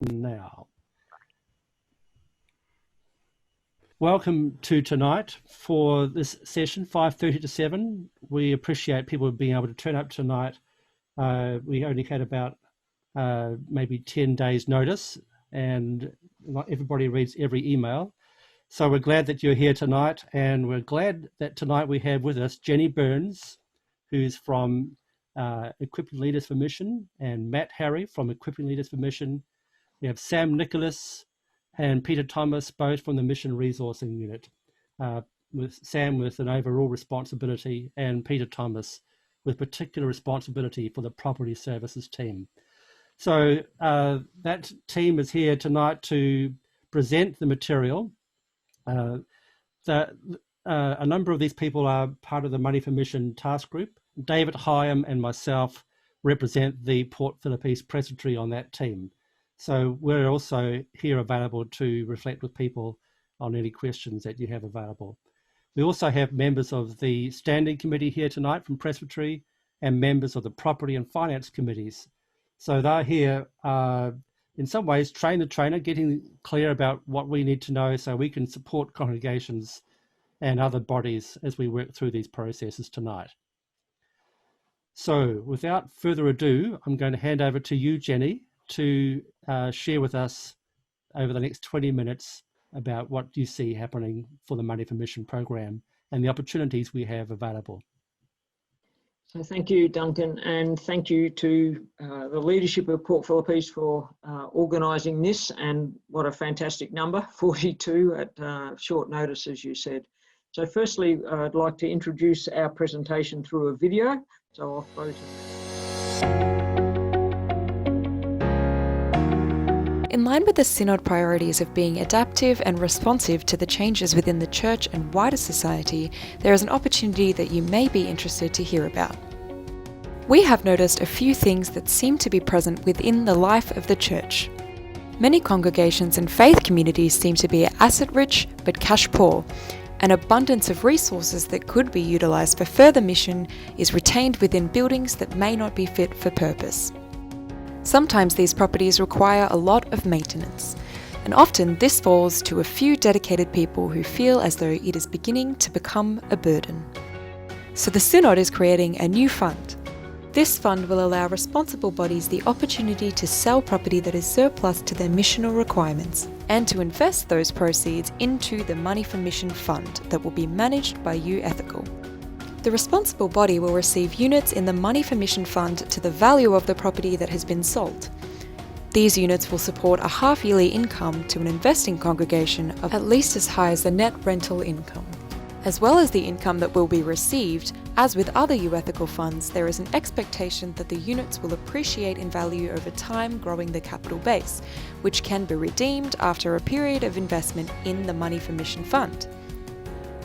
now. Welcome to tonight for this session, 5:30 to 7. We appreciate people being able to turn up tonight. We only had about maybe 10 days notice, and not everybody reads every email. So we're glad that you're here tonight, and we're glad that tonight we have with us Jenny Burns, who's from Equipping Leaders for Mission, and Matt Harry from Equipping Leaders for Mission. We have Sam Nicholas and Peter Thomas, both from the Mission Resourcing Unit, with Sam with an overall responsibility and Peter Thomas with particular responsibility for the Property Services team. So that team is here tonight to present the material. A number of these people are part of the Money for Mission task group. David Hyam and myself represent the Port Phillip East Presbytery on that team. So we're also here available to reflect with people on any questions that you have available. We also have members of the Standing Committee here tonight from Presbytery and members of the Property and Finance Committees. So they're here in some ways train the trainer, getting clear about what we need to know so we can support congregations and other bodies as we work through these processes tonight. So without further ado, I'm going to hand over to you, Jenny, to share with us over the next 20 minutes about what you see happening for the Money for Mission program and the opportunities we have available. So thank you, Duncan, and thank you to the leadership of Port Phillip East for organising this, and what a fantastic number, 42 at short notice, as you said. So firstly, I'd like to introduce our presentation through a video. So I'll throw to... In line with the Synod priorities of being adaptive and responsive to the changes within the Church and wider society, there is an opportunity that you may be interested to hear about. We have noticed a few things that seem to be present within the life of the Church. Many congregations and faith communities seem to be asset-rich but cash-poor. An abundance of resources that could be utilised for further mission is retained within buildings that may not be fit for purpose. Sometimes these properties require a lot of maintenance, and often this falls to a few dedicated people who feel as though it is beginning to become a burden. So the Synod is creating a new fund. This fund will allow responsible bodies the opportunity to sell property that is surplus to their missional requirements, and to invest those proceeds into the Money for Mission fund that will be managed by You Ethical. The responsible body will receive units in the Money for Mission fund to the value of the property that has been sold. These units will support a half-yearly income to an investing congregation of at least as high as the net rental income. As well as the income that will be received, as with other You Ethical funds, there is an expectation that the units will appreciate in value over time, growing the capital base, which can be redeemed after a period of investment in the Money for Mission fund.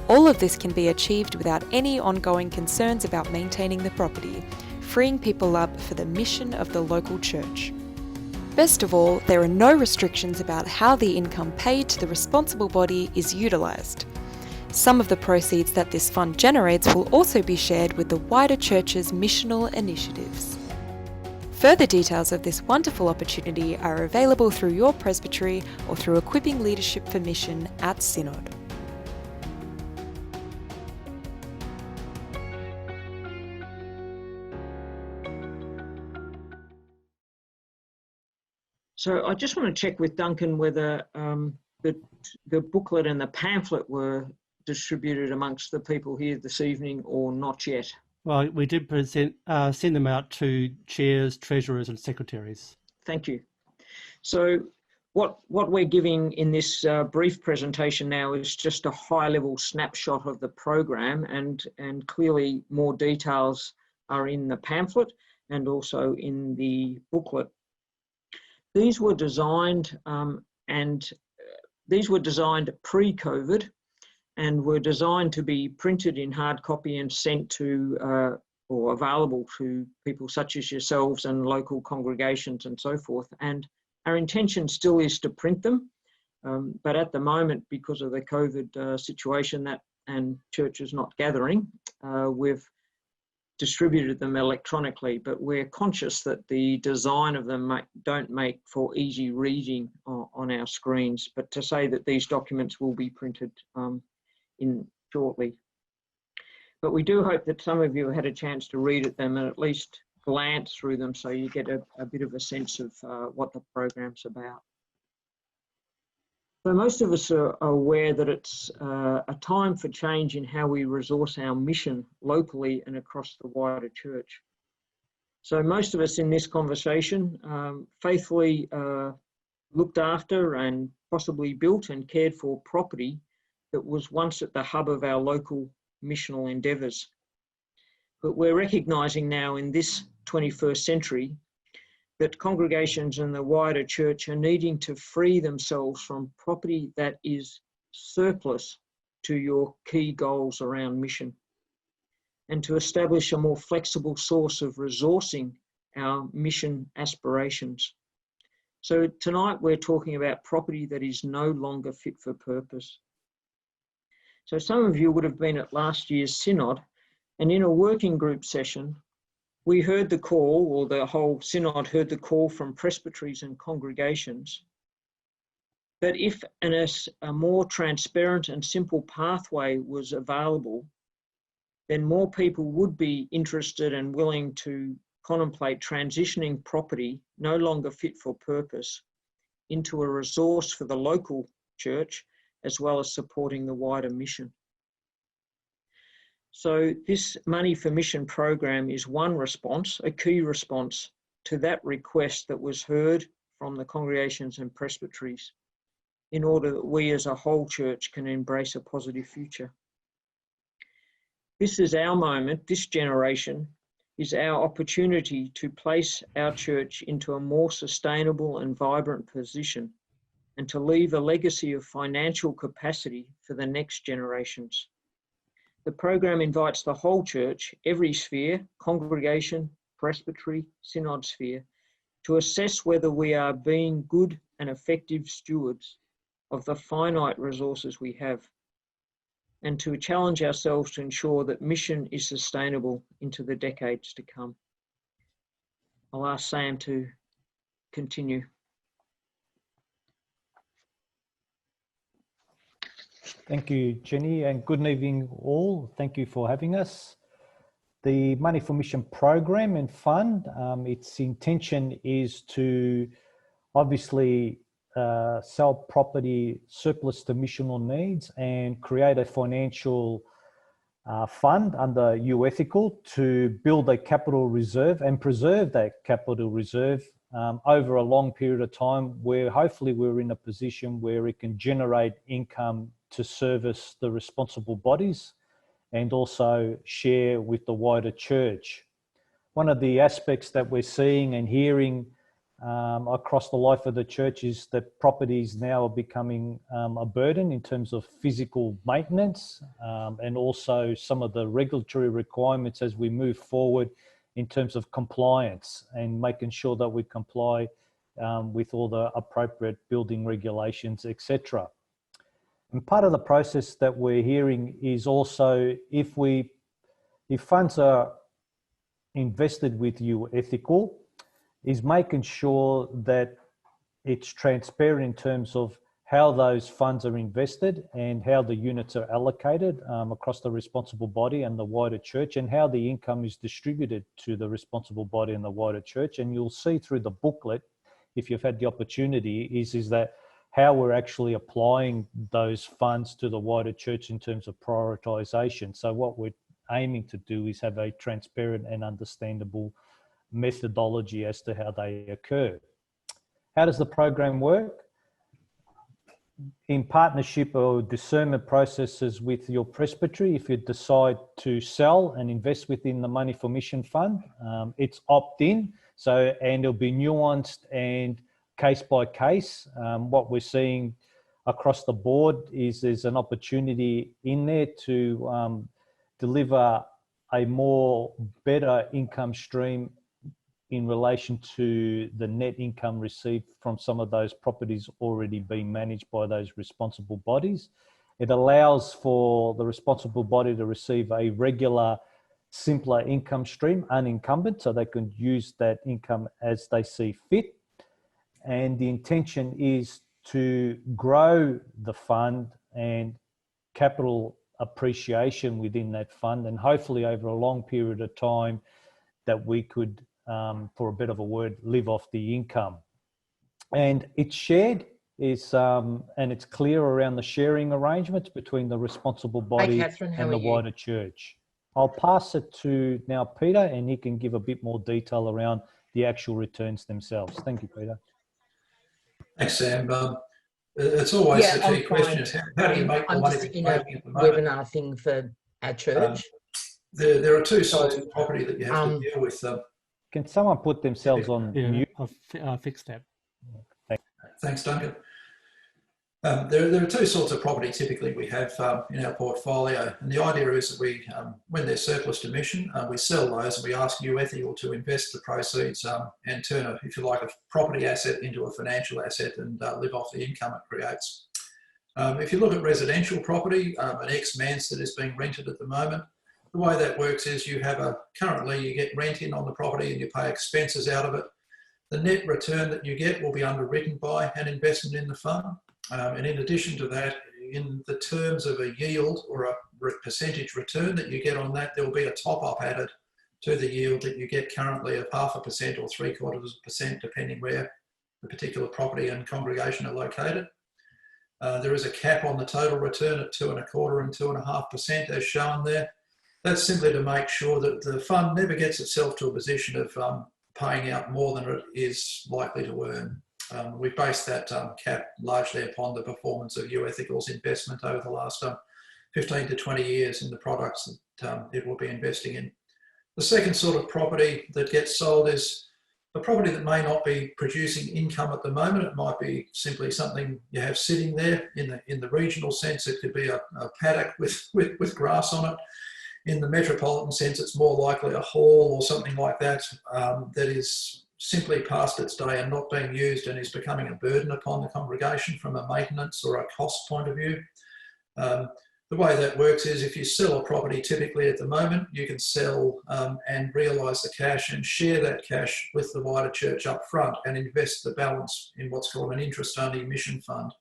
All of this can be achieved without any ongoing concerns about maintaining the property, freeing people up for the mission of the local church. Best of all, there are no restrictions about how the income paid to the responsible body is utilised. Some of the proceeds that this fund generates will also be shared with the wider church's missional initiatives. Further details of this wonderful opportunity are available through your presbytery or through Equipping Leadership for Mission at Synod. So I just want to check with Duncan whether the booklet and the pamphlet were distributed amongst the people here this evening or not yet. Well, we did send them out to chairs, treasurers and secretaries. Thank you. So what we're giving in this brief presentation now is just a high-level snapshot of the program, and clearly more details are in the pamphlet and also in the booklet. These were designed pre-COVID, and were designed to be printed in hard copy and sent to or available to people such as yourselves and local congregations and so forth. And our intention still is to print them, but at the moment, because of the COVID situation and churches not gathering, we've distributed them electronically, but we're conscious that the design of them don't make for easy reading on our screens, but to say that these documents will be printed in shortly. But we do hope that some of you had a chance to read at them and at least glance through them so you get a bit of a sense of what the program's about. So most of us are aware that it's a time for change in how we resource our mission locally and across the wider church. So most of us in this conversation faithfully looked after and possibly built and cared for property that was once at the hub of our local missional endeavours. But we're recognising now in this 21st century that congregations in the wider church are needing to free themselves from property that is surplus to your key goals around mission, and to establish a more flexible source of resourcing our mission aspirations. So tonight we're talking about property that is no longer fit for purpose. So some of you would have been at last year's synod, and in a working group session, we heard the call, or the whole synod heard the call from presbyteries and congregations, that if a more transparent and simple pathway was available, then more people would be interested and willing to contemplate transitioning property no longer fit for purpose into a resource for the local church, as well as supporting the wider mission. So this Money for Mission program is one response, a key response to that request that was heard from the congregations and presbyteries, in order that we as a whole church can embrace a positive future. This is our moment, this generation is our opportunity to place our church into a more sustainable and vibrant position, and to leave a legacy of financial capacity for the next generations. The program invites the whole church, every sphere, congregation, presbytery, synod sphere, to assess whether we are being good and effective stewards of the finite resources we have, and to challenge ourselves to ensure that mission is sustainable into the decades to come. I'll ask Sam to continue. Thank you, Jenny, and good evening all. Thank you for having us. The Money for Mission program and fund, its intention is to obviously sell property surplus to missional needs and create a financial fund under U Ethical to build a capital reserve and preserve that capital reserve over a long period of time, where hopefully we're in a position where it can generate income to service the responsible bodies and also share with the wider church. One of the aspects that we're seeing and hearing across the life of the church is that properties now are becoming a burden in terms of physical maintenance, and also some of the regulatory requirements as we move forward in terms of compliance and making sure that we comply with all the appropriate building regulations, etc. And part of the process that we're hearing is also if funds are invested with you ethical, is making sure that it's transparent in terms of how those funds are invested and how the units are allocated across the responsible body and the wider church, and how the income is distributed to the responsible body and the wider church. And you'll see through the booklet, if you've had the opportunity, is that how we're actually applying those funds to the wider church in terms of prioritization. So what we're aiming to do is have a transparent and understandable methodology as to how they occur. How does the program work? In partnership or discernment processes with your presbytery, if you decide to sell and invest within the Money for Mission fund, it's opt-in, and it'll be nuanced and case by case. What we're seeing across the board is there's an opportunity in there to deliver a more better income stream in relation to the net income received from some of those properties already being managed by those responsible bodies. It allows for the responsible body to receive a regular simpler income stream, unencumbered, so they can use that income as they see fit. And the intention is to grow the fund and capital appreciation within that fund, and hopefully over a long period of time that we could, for a bit of a word, live off the income. And it's shared, and it's clear around the sharing arrangements between the responsible body and the wider church. I'll pass it to now Peter, and he can give a bit more detail around the actual returns themselves. Thank you, Peter. Thanks, Sam. It's always the key question is how do you make more money than you're making at the moment? Webinar thing for our church. There are two sorts of property that you have to deal with. Can someone put themselves on mute? I'll fix that. Thanks, Duncan. There are two sorts of property typically we have in our portfolio, and the idea is that we, when they're surplus to mission, we sell those and we ask New Ethical to invest the proceeds and turn, if you like, a property asset into a financial asset and live off the income it creates. If you look at residential property, an ex-Manston is being rented at the moment. The way that works is currently you get rent in on the property and you pay expenses out of it. The net return that you get will be underwritten by an investment in the fund. And in addition to that, in the terms of a yield or a percentage return that you get on that, there will be a top-up added to the yield that you get currently of 0.5% or 0.75%, depending where the particular property and congregation are located. There is a cap on the total return at 2.25% and 2.5%, as shown there. That's simply to make sure that the fund never gets itself to a position of paying out more than it is likely to earn. We base that cap largely upon the performance of U Ethical's investment over the last 15 to 20 years in the products that it will be investing in. The second sort of property that gets sold is a property that may not be producing income at the moment. It might be simply something you have sitting there. In the regional sense, it could be a paddock with grass on it. In the metropolitan sense, it's more likely a hall or something like that that is simply past its day and not being used and is becoming a burden upon the congregation from a maintenance or a cost point of view. The way that works is if you sell a property typically at the moment, you can sell and realise the cash and share that cash with the wider church up front and invest the balance in what's called an interest-only mission fund.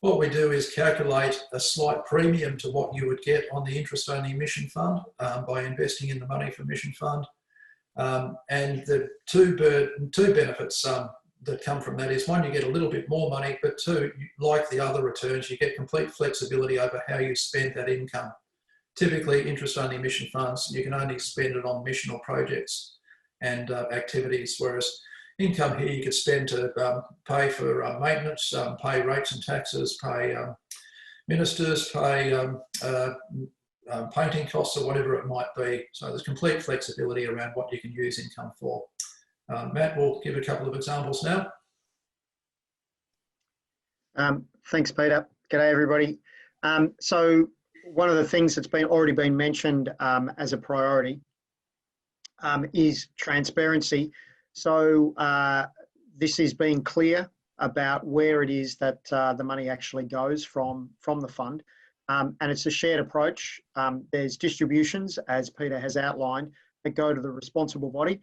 What we do is calculate a slight premium to what you would get on the interest-only mission fund by investing in the money for mission fund. And the two benefits that come from that is, one, you get a little bit more money, but two, like the other returns, you get complete flexibility over how you spend that income. Typically, interest-only mission funds, you can only spend it on missional projects and activities, whereas income here you could spend to pay for maintenance, pay rates and taxes, pay ministers, pay painting costs or whatever it might be. So there's complete flexibility around what you can use income for. Matt will give a couple of examples now. Thanks, Peter. G'day, everybody. So one of the things that's already been mentioned as a priority is transparency. So this is being clear about where it is that the money actually goes from the fund. And it's a shared approach. There's distributions, as Peter has outlined, that go to the responsible body,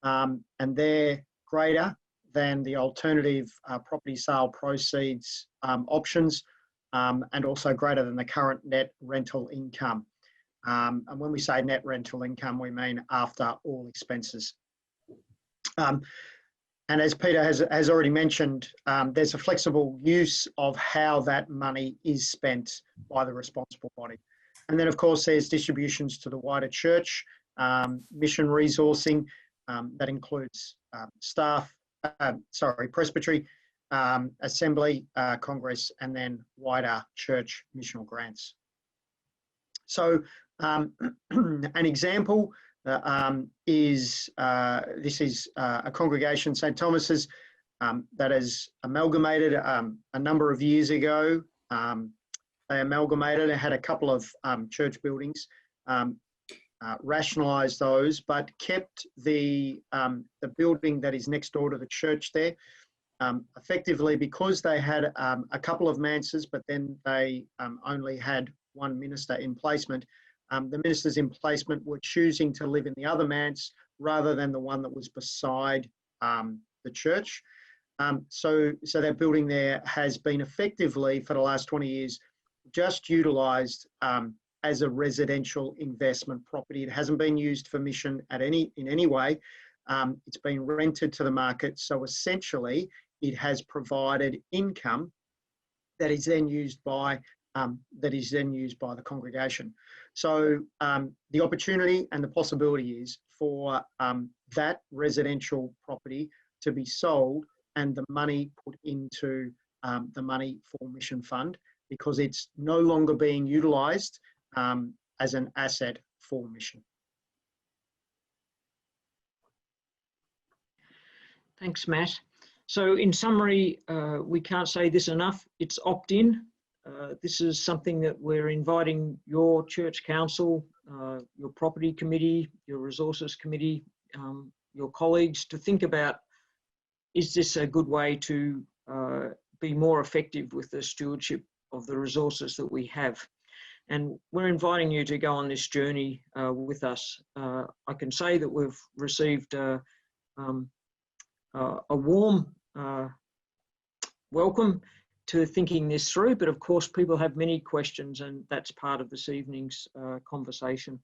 and they're greater than the alternative property sale proceeds options, and also greater than the current net rental income. And when we say net rental income, we mean after all expenses. And as Peter has already mentioned, there's a flexible use of how that money is spent by the responsible body. And then, of course, there's distributions to the wider church, mission resourcing, that includes presbytery, assembly, congress, and then wider church missional grants. So an example is this is a congregation, St. Thomas's, that has amalgamated a number of years ago. They amalgamated and had a couple of church buildings, rationalised those, but kept the building that is next door to the church there. Effectively, because they had a couple of manses, but then they only had one minister in placement, The ministers in placement were choosing to live in the other manse rather than the one that was beside the church. So that building there has been effectively, for the last 20 years, just utilised as a residential investment property. It hasn't been used for mission in any way. It's been rented to the market. So essentially, it has provided income that is then used by the congregation. So the opportunity and the possibility is for that residential property to be sold and the money put into the Money for Mission Fund, because it's no longer being utilised as an asset for mission. Thanks, Matt. So in summary, we can't say this enough, it's opt-in. This is something that we're inviting your church council, your property committee, your resources committee, your colleagues to think about, is this a good way to be more effective with the stewardship of the resources that we have? And we're inviting you to go on this journey with us. I can say that we've received a warm welcome to thinking this through, but of course people have many questions, and that's part of this evening's conversation.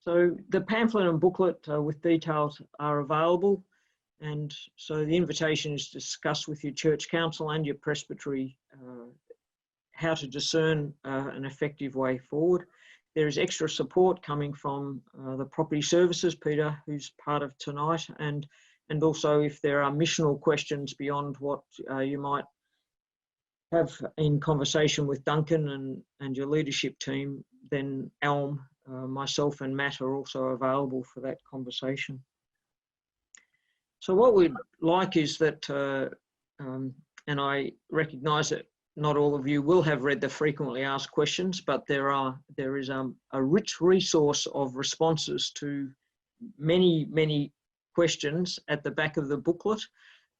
So the pamphlet and booklet with details are available, and so the invitation is to discuss with your church council and your presbytery how to discern an effective way forward. There is extra support coming from the property services, Peter, who's part of tonight, and also if there are missional questions beyond what you might have in conversation with Duncan and your leadership team, then Elm, myself and Matt are also available for that conversation. So what we'd like is that, and I recognise that not all of you will have read the frequently asked questions, but there is a rich resource of responses to many questions at the back of the booklet,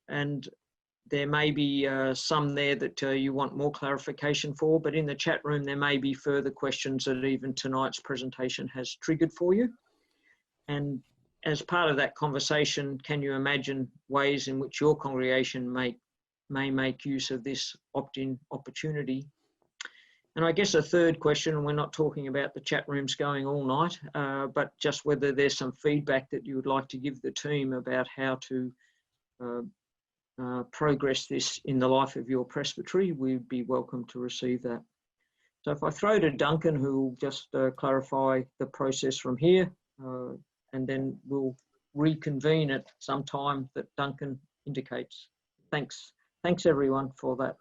and there may be some there that you want more clarification for, but in the chat room there may be further questions that even tonight's presentation has triggered for you. And as part of that conversation, can you imagine ways in which your congregation may make use of this opt-in opportunity? And I guess a third question, and we're not talking about the chat rooms going all night, but just whether there's some feedback that you would like to give the team about how to progress this in the life of your presbytery, we'd be welcome to receive that. So if I throw to Duncan, who will just clarify the process from here, and then we'll reconvene at some time that Duncan indicates. Thanks everyone for that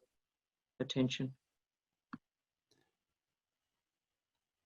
attention.